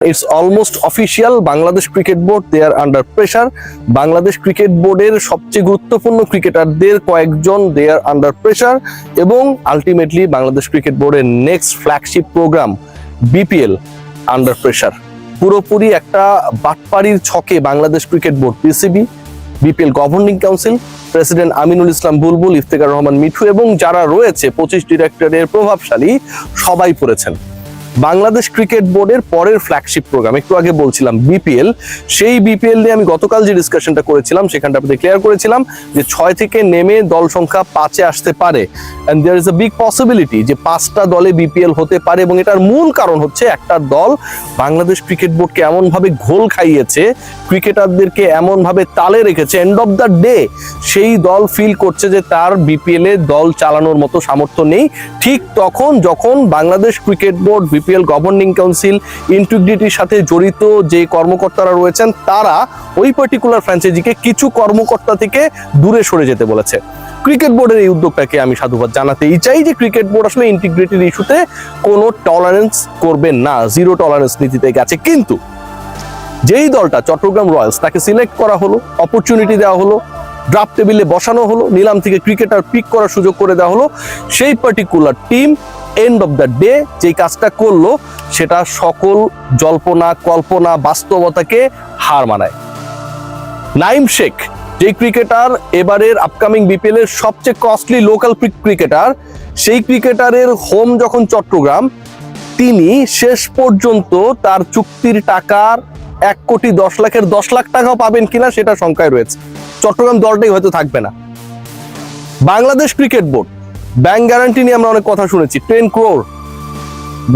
It's almost official. Bangladesh Cricket Board, they are under pressure. Bangladesh cricket বোর্ডের সবচেয়ে গুরুত্বপূর্ণ ক্রিকেটারদের কয়েকজন they are under pressure এবং আলটিমেটলি বাংলাদেশ ক্রিকেট বোর্ডের next flagship programme BPL under pressure. পুরোপুরি একটা বাটপাড়ির ছকে Bangladesh cricket board, PCB, BPL governing council, president Aminul Islam Bulbul, Iftekhar Rahman Mithu এবং যারা রয়েছে 25 ডিরেক্টরের প্রভাবশালী সবাই পড়েছেন বাংলাদেশ ক্রিকেট বোর্ডের পরের ফ্ল্যাগশিপ প্রোগ্রাম। একটু আগে বলছিলাম বিপিএল, সেই বিপিএল নিয়ে আমি গতকাল যে ডিসকাশনটা করেছিলাম সেখানটা আপনাদের ক্লিয়ার করেছিলাম যে 6 থেকে নেমে দল সংখ্যা 5-এ আসতে পারে, and there is a big possibility যে 5টা দলে বিপিএল হতে পারে। এবং এটার মূল কারণ হচ্ছে একটা দল বাংলাদেশ ক্রিকেট বোর্ডকে এমন ভাবে ঘোল খাইয়েছে, ক্রিকেটারদেরকে এমন ভাবে তালে রেখেছে, এন্ড অফ দ্য ডে সেই দল ফিল করছে যে তার বিপিএল এ দল চালানোর মতো সামর্থ্য নেই। ঠিক তখন যখন Bangladesh cricket board, BPL governing council, ইন্টিগ্রিটির সাথে জড়িত যে কর্মকর্তারা রয়েছেন তারা ওই পার্টিকুলার ফ্র্যাঞ্চাইজিকে কিছু কর্মকর্তা থেকে দূরে সরে যেতে বলেছে। ক্রিকেট বোর্ডের এই উদ্যোগটাকে আমি সাধুবাদ জানাতেই চাই যে ক্রিকেট বোর্ড আসলে ইন্টিগ্রিটির ইস্যুতে কোনো টলারেন্স করবে না, জিরো টলারেন্স নীতিতে গেছে। কিন্তু যেই দলটা চট্টগ্রাম রয়্যালস, তাকে সিলেক্ট করা হলো, অপরচুনিটি দেওয়া হলো, ড্রাফট টেবিলে বসানো হলো, নিলাম থেকে ক্রিকেটার পিক করার সুযোগ করে দেওয়া হলো, সেই particular team end of the day যে কাজটা করলো সেটা সকল জল্পনা কল্পনা বাস্তবতাকে হার মানায়। নাইম শেখ, যে ক্রিকেটার এবারের আপকামিং বিপিএল এর সবচেয়ে কস্টলি লোকাল ক্রিকেটার, সেই ক্রিকেটারের হোম যখন চট্টগ্রাম, তিনি শেষ পর্যন্ত তার চুক্তির টাকার 1,10,00,000-এর 10 লাখ টাকাও পাবেন কিনা সেটা শঙ্কায় রয়েছে। চট্টগ্রাম দলটাই হয়তো থাকবে না। Bangladesh cricket board bank guarantee নিয়ে আমরা অনেক কথা শুনেছি, 10 crore।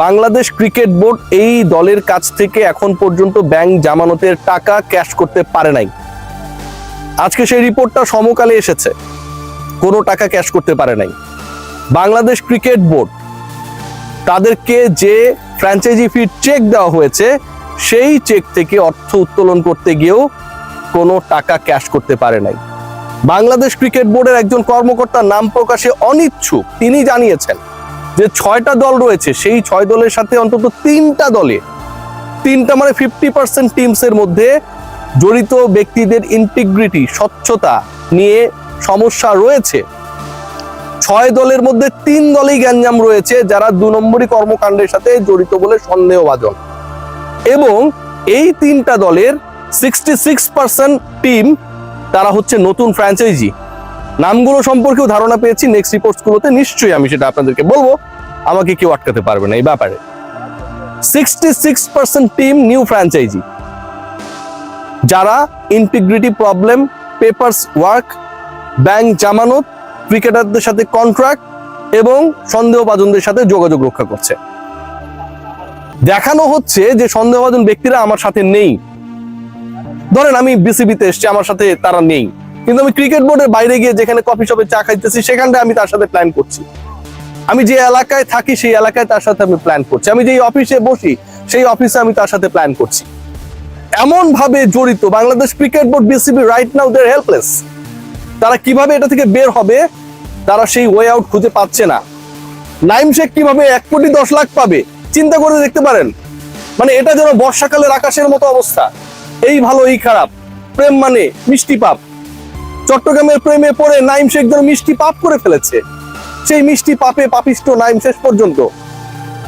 বাংলাদেশ ক্রিকেট বোর্ড এই দলের কাছ থেকে এখন পর্যন্ত ব্যাংক জামানতের টাকা ক্যাশ করতে পারে নাই। আজকে সেই রিপোর্টটা সমকালে এসেছে, কোনো টাকা ক্যাশ করতে পারে নাই বাংলাদেশ ক্রিকেট বোর্ড। তাদেরকে যে ফ্র্যাঞ্চাইজি ফি চেক দেওয়া হয়েছে সেই চেক থেকে অর্থ উত্তোলন করতে গিয়েও কোনো টাকা ক্যাশ করতে পারে নাই। বাংলাদেশ ক্রিকেট বোর্ডের একজন কর্মকর্তা নাম প্রকাশে অনিচ্ছুক, তিনি জানিয়েছেন যে 6টা দল রয়েছে, সেই 6 দলের সাথে অন্তত 3টা দলে, 3টা মানে 50% টিমসের মধ্যে জড়িত ব্যক্তিদের ইন্টিগ্রিটি, স্বচ্ছতা নিয়ে সমস্যা রয়েছে। 6 দলের মধ্যে 3 দলেই গ্যাঞ্জাম রয়েছে যারা 2 নম্বরী কর্মকাণ্ডের সাথে জড়িত বলে সন্দেহভাজন। এবং এই 3টা দলের 66% টিম তারা হচ্ছে নতুন ফ্র্যাঞ্চাইজি। নামগুলো সম্পর্কেও ধারণা পেয়েছি, নেক্সট রিপোর্টসগুলোতে নিশ্চয়ই আমি সেটা আপনাদেরকে বলবো, আমাকে কেউ আটকাতে পারবে না এই ব্যাপারে। 66% টিম নিউ ফ্র্যাঞ্চাইজি, যারা integrity problem, papers work, bank জামানত, ক্রিকেটারদের সাথে কন্ট্রাক্ট এবং সন্দেহভাজনদের সাথে যোগাযোগ রক্ষা করছে। দেখানো হচ্ছে যে সন্দেহভাজন ব্যক্তিরা আমার সাথে নেই। ধরেন আমি বিসিবিতে এসছি, আমার সাথে তারা নেই, কিন্তু আমি ক্রিকেট বোর্ডের বাইরে গিয়ে যেখানে কফি শপে চা খাইতেছি সেখানটা আমি তার সাথে প্ল্যান করছি। আমি যে এলাকায় থাকি সেই এলাকায় তার সাথে আমি প্ল্যান করছি। আমি যেই অফিসে বসি সেই অফিসে আমি তার সাথে প্ল্যান করছি। এমন ভাবে জড়িত Bangladesh cricket board, BCB right now they are helpless. তারা কিভাবে এটা থেকে বের হবে তারা সেই ওয়ে আউট খুঁজে পাচ্ছে না। নাইম শেখ কিভাবে 1,10,00,000 পাবে চিন্তা করে দেখতে পারেন। মানে এটা যেন বর্ষাকালের আকাশের মতো অবস্থা, এই ভালো এই খারাপ, প্রেম মানে মিষ্টি পাপ। চট্টগ্রামের প্রেমে পড়ে নাইম শেখ যেন মিষ্টি পাপ করে ফেলেছে। সেই মিষ্টি পাপে পাপিষ্ট নাইম শেষ পর্যন্ত,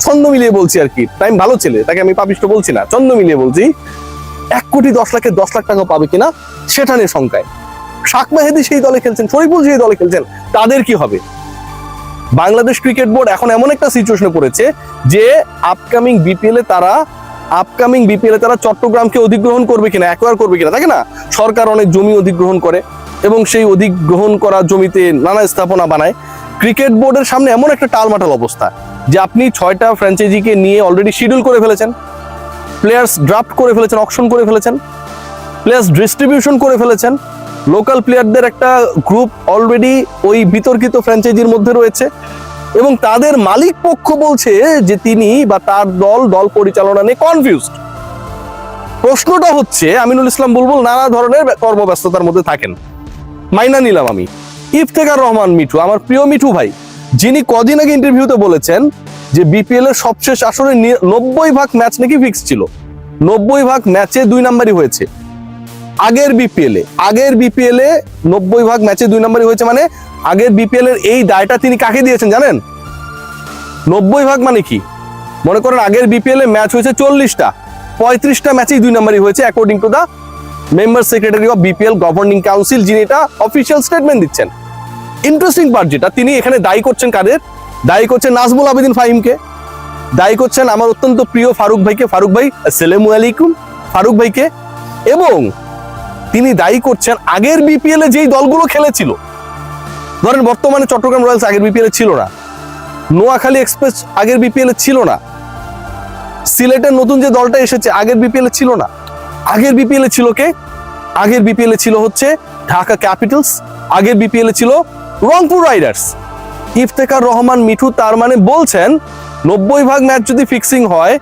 ছন্দ মিলিয়ে বলছি আর কি, নাইম ভালো ছেলে, তাকে আমি পাপিষ্ট বলছি না, ছন্দ মিলিয়ে বলছি, 1,10,00,000-এর 10 লাখ টাকা পাবে কিনা সেটা নিয়ে শঙ্কায়। শাক মাহেদি সেই দলে খেলছেন, শরীফুল সেই দলে খেলছেন, তাদের কি হবে? বাংলাদেশ ক্রিকেট বোর্ড এখন এমন একটা সিচুয়েশনে পড়েছে যে আপকামিং বিপিএল এ তারা চট্টগ্রামকে অধিগ্রহণ করবে কিনা, অ্যাকোয়ার করবে কিনা। থাকে না, সরকার অনেক জমি অধিগ্রহণ করে এবং সেই অধিগ্রহণ করা জমিতে নানা স্থাপনা বানায়। ক্রিকেট বোর্ডের সামনে এমন একটা টালমাটাল অবস্থা যে আপনি 6টা ফ্র্যাঞ্চাইজিকে নিয়ে অলরেডি শিডিউল করে ফেলেছেন, প্লেয়ার্স ড্রাফট করে ফেলেছেন, অকশন করে ফেলেছেন, প্লেয়ার্স ডিস্ট্রিবিউশন করে ফেলেছেন। লোকাল প্লেয়ারদের একটা গ্রুপ অলরেডি ওই বিতর্কিত ফ্র্যাঞ্চাইজির মধ্যে রয়েছে এবং তাদের মালিক পক্ষ বলছে যে তিনি বা তার দল পরিচালনা নিয়ে কনফিউজড। প্রশ্নটা হচ্ছে, আমিনুল ইসলাম বুলবুল নানা ধরনের কর্মব্যস্ততার মধ্যে থাকেন, মাইনা নিলাম আমি। ইফতেখার রহমান মিঠু, আমার প্রিয় মিঠু ভাই, যিনি কদিন আগে ইন্টারভিউতে বলেছেন যে বিপিএল এর সবশেষ আসরে 90 ভাগ ম্যাচ নাকি ফিক্স ছিল, 90 ভাগ ম্যাচে 2 নাম্বারই হয়েছে। আগের বিপিএল এ 90 ভাগ ম্যাচে 2 নাম্বারই হয়েছে, মানে আগের বিপিএল এর এই দায়টা তিনি কাকে দিয়েছেন জানেন? 90 ভাগ মানে কি? মনে করেন আগের বিপিএল এ ম্যাচ হয়েছে 40টা, 35টা ম্যাচেই 2 নাম্বারই হয়েছে according to the member secretary of BPL governing council, যিনি এটা অফিসিয়াল স্টেটমেন্ট দিচ্ছেন। ইন্টারেস্টিং পার্ট যেটা, তিনি এখানে দায়ী করছেন কাদের? দায়ী করছেন নাজমুল আবেদিন ফাহিমকে, দায়ী করছেন আমার অত্যন্ত প্রিয় ফারুক ভাইকে, ফারুক ভাই আসসালামু আলাইকুম, ফারুক ভাইকে, এবং তিনি দায়ী করছেন আগের বিপিএল এ যেই দলগুলো খেলেছিল। ধরেন বর্তমানে চট্টগ্রাম রয়্যালস আগের বিপিএল এ ছিল না, নোয়াখালী এক্সপ্রেস আগের বিপিএল এ ছিল না, সিলেটের নতুন যে দলটা এসেছে আগের বিপিএল এ ছিল না। আগের বিপিএল এ ছিল কে? আগের বিপিএল এ ছিল হচ্ছে ঢাকা ক্যাপিটালস, আগের বিপিএল এ ছিল রংপুর রাইডার্স। ইফতেখার রহমান মিঠু তার মানে বলছেন 90 ভাগ ম্যাচ যদি ফিক্সিং হয়,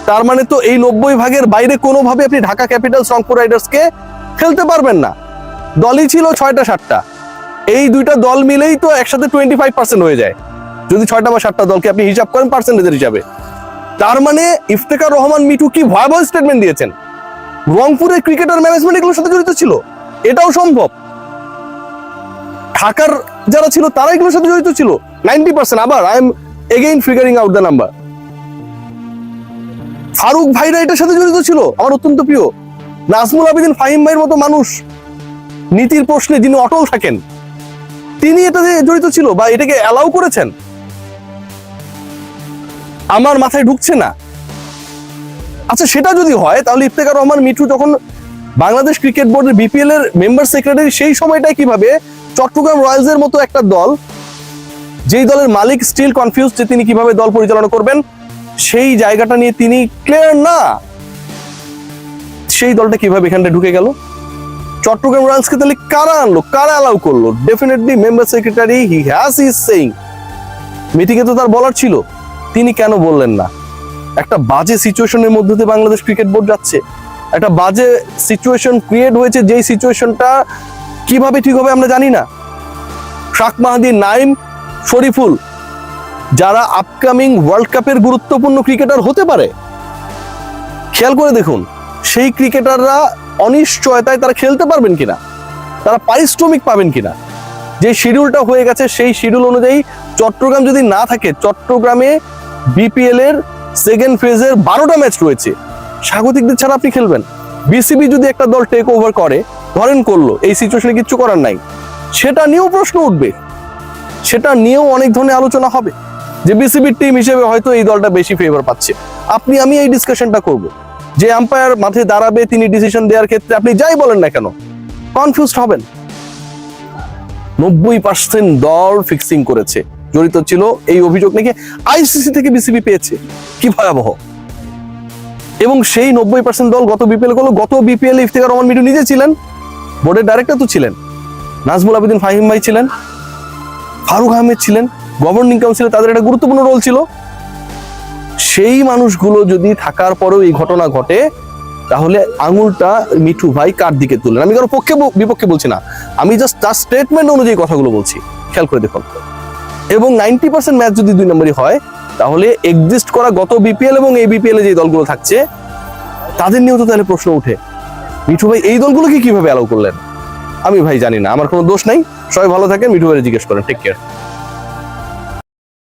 তার মানে তো এই 90 ভাগের বাইরে কোনোভাবে আপনি ঢাকা ক্যাপিটালস রংপুর রাইডার্সকে খেলতে পারবেন না। দলই ছিল 6টা 7টা, এই দুইটা দল মিলেই তো একসাথে 25% হয়ে যায় যদি 6টা বা 7টা দলকে আপনি হিসাব করেন পার্সেন্টেজের হিসাবে। তার মানে ইফতেখার রহমান মিঠু কি ভয়াবহ স্টেটমেন্ট দিয়েছেন। রংপুরের ক্রিকেটার ম্যানেজমেন্ট এগুলোর সাথে জড়িত ছিল, এটাও সম্ভব। ঢাকার যারা ছিল তারা এগুলোর সাথে জড়িত ছিল 90%। আবার I am again figuring out the number. Farooq ভাইরা এটার সাথে জড়িত ছিল, আমার অত্যন্ত প্রিয় নাজমুল আবেদিন ফাহিম ভাইয়ের মতো মানুষ, নীতির প্রশ্নে যিনি অটল থাকেন, তিনি এটাতে জড়িত ছিল বা এটাকে অ্যালাউ করেছেন। আমার মাথায় ঢুকছে না। আচ্ছা, সেটা যদি হয় তাহলে ইফতেখার রহমান মিঠু যখন বাংলাদেশ ক্রিকেট বোর্ডের বিপিএল এর মেম্বার সেক্রেটারি, সেই সময়টায় কিভাবে চট্টগ্রাম রয়্যালস এর মতো একটা দল, যেই দলের মালিক স্টিল কনফিউজ যে তিনি কিভাবে দল পরিচালনা করবেন, সেই জায়গাটা নিয়ে তিনি ক্লিয়ার না, সেই দলটা কিভাবে এখানটা ঢুকে গেল? চট্টগ্রাম রয়্যালসকে তাহলে কারা আনলো, কারা অ্যালাউ করলো? Definitely member secretary, he has his saying. মিটিংয়ে তো তার বলার ছিল, তিনি কেন বললেন না? একটা বাজে সিচুয়েশনের মধ্যে দিয়ে বাংলাদেশ ক্রিকেট বোর্ড যাচ্ছে, একটা বাজে সিচুয়েশন ক্রিয়েট হয়েছে, যেই সিচুয়েশনটা কিভাবে ঠিক হবে আমরা জানি না। শাক মাহাদি, নাইম, শরীফুল, যারা আপকামিং ওয়ার্ল্ড কাপের গুরুত্বপূর্ণ ক্রিকেটার হতে পারে, খেয়াল করে দেখুন সেই ক্রিকেটাররা অনিশ্চয়তায় তারা খেলতে পারবেন কিনা, তারা পারিশ্রমিক পাবেন কিনা। যে শিডিউলটা হয়ে গেছে সেই শিডিউল অনুযায়ী চট্টগ্রাম যদি না থাকে, চট্টগ্রামে বিপিএল এর সেকেন্ড ফেজের 12টা ম্যাচ রয়েছে, স্বাগতিকদের ছাড়া আপনি খেলবেন। বিসিবি যদি একটা দল টেক ওভার করে, ধরেন করলো, এই সিচুয়েশনে কিচ্ছু করার নাই, সেটা নিয়েও প্রশ্ন উঠবে, সেটা নিয়েও অনেক ধরনের আলোচনা হবে যে বিসিবির টিম হিসেবে হয়তো এই দলটা বেশি ফেভার পাচ্ছে। আমি এই ডিসকাশনটা করব, যে আম্পায়ার মাঠে দাঁড়াবে, তিনি ডিসিশন দেওয়ার ক্ষেত্রে আপনি যাই বলেন না কেন কনফিউজড হবেন। 90% দল ফিক্সিং করেছে, জড়িত ছিল, এই অভিযোগ নাকি আইসিসি থেকে বিসিবি পেয়েছে। কি ভয়াবহ! এবং সেই 90% দল গত বিপিএল ইফতেখার রহমান মিঠু নিজে ছিলেন, বোর্ডের ডাইরেক্টর তো ছিলেন, নাজমুল আবেদিন ফাহিম ভাই ছিলেন, ফারুক আহমেদ ছিলেন, গভর্নিং কাউন্সিলে তাদের একটা গুরুত্বপূর্ণ রোল ছিল। সেই মানুষগুলো যদি থাকার পরেও এই ঘটনা ঘটে, তাহলে আঙুলটা মিঠু ভাই কার দিকে তুললেন? আমি কারো পক্ষে বিপক্ষে বলছি না, আমি জাস্ট তার স্টেটমেন্ট অনুযায়ী কথাগুলো বলছি, খেয়াল করে দেখুন। এবং 90% ম্যাচ যদি 2 নম্বরই হয়, তাহলে এক্সিস্ট করা গত বিপিএল এবং এই বিপিএল এ যে দলগুলো থাকছে তাদের নিয়েও তো তাহলে প্রশ্ন উঠে, মিঠু ভাই এই দলগুলোকে কিভাবে অ্যালাউ করলেন? আমি ভাই জানি না, আমার কোনো দোষ নাই। সবাই ভালো থাকেন, মিঠু ভাই জিজ্ঞেস করেন। Take care.